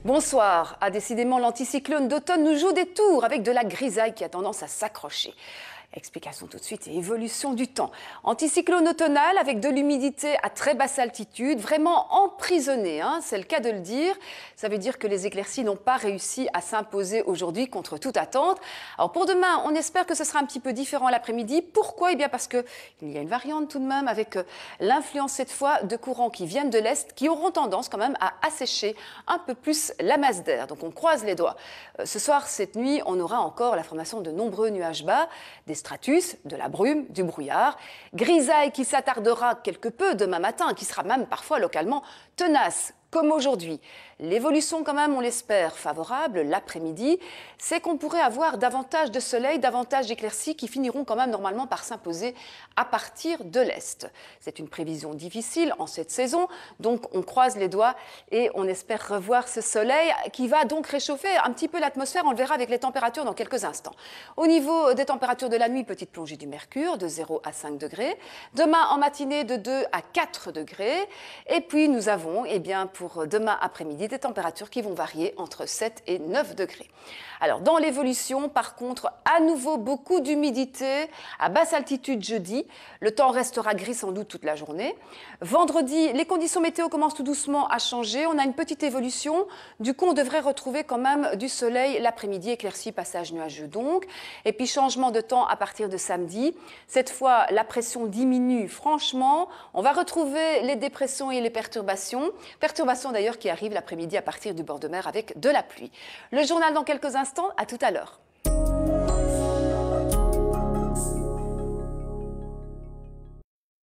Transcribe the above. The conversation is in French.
Bonsoir. Ah, décidément, l'anticyclone d'automne nous joue des tours avec de la grisaille qui a tendance à s'accrocher. Explication tout de suite et évolution du temps. Anticyclone automnal avec de l'humidité à très basse altitude, vraiment emprisonné, c'est le cas de le dire. Ça veut dire que les éclaircies n'ont pas réussi à s'imposer aujourd'hui contre toute attente. Alors pour demain, on espère que ce sera un petit peu différent l'après-midi. Pourquoi? Eh bien parce qu'il y a une variante tout de même avec l'influence cette fois de courants qui viennent de l'Est qui auront tendance quand même à assécher un peu plus la masse d'air. Donc on croise les doigts. Ce soir, cette nuit, on aura encore la formation de nombreux nuages bas, des stratus, de la brume, du brouillard, grisaille qui s'attardera quelque peu demain matin, qui sera même parfois localement tenace, comme aujourd'hui. L'évolution quand même, on l'espère, favorable l'après-midi, c'est qu'on pourrait avoir davantage de soleil, davantage d'éclaircies qui finiront quand même normalement par s'imposer à partir de l'Est. C'est une prévision difficile en cette saison, donc on croise les doigts et on espère revoir ce soleil qui va donc réchauffer un petit peu l'atmosphère, on le verra avec les températures dans quelques instants. Au niveau des températures de la nuit, petite plongée du mercure de 0 à 5 degrés, demain en matinée de 2 à 4 degrés, et puis nous avons, pour demain après-midi, des températures qui vont varier entre 7 et 9 degrés. Alors, dans l'évolution, par contre, à nouveau beaucoup d'humidité à basse altitude jeudi. Le temps restera gris sans doute toute la journée. Vendredi, les conditions météo commencent tout doucement à changer. On a une petite évolution. Du coup, on devrait retrouver quand même du soleil l'après-midi, éclairci, passage nuageux donc. Et puis, changement de temps à partir de samedi. Cette fois, la pression diminue franchement. On va retrouver les dépressions et les perturbations. Perturbations d'ailleurs qui arrivent l'après-midi à partir du bord de mer avec de la pluie. Le journal dans quelques instants, à tout à l'heure.